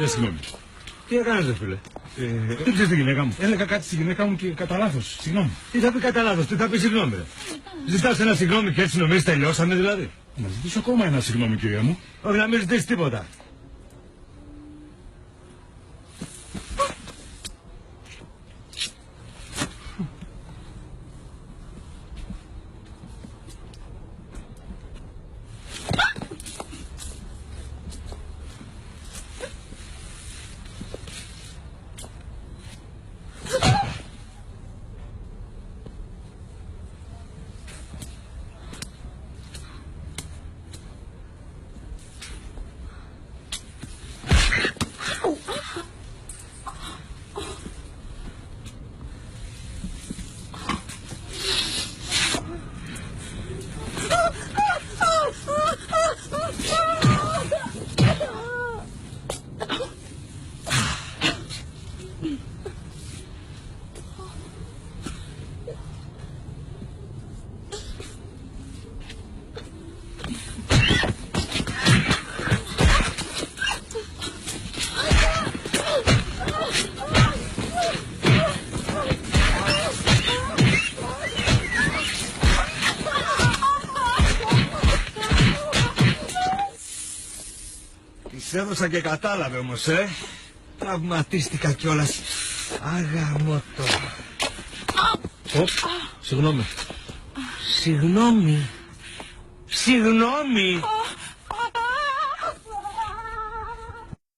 Συγγνώμη. Τι έκανες ρε φίλε? Δεν ξέρεις τη γυναίκα μου. Έλεγα κάτι στη γυναίκα μου και κατά λάθος. Συγγνώμη. Τι θα πει κατά λάθος, τι θα πει συγγνώμη ρε? Ζητάς ένα συγγνώμη και έτσι νομίζεις τελειώσαμε δηλαδή? Να ζητήσω ακόμα ένα συγγνώμη κυρία μου. Όχι να μην ζητήσεις τίποτα. Της έδωσα και κατάλαβε όμως, Τραυματίστηκα κιόλας. Αγαμώτο. Συγγνώμη. Συγγνώμη. Συγγνώμη.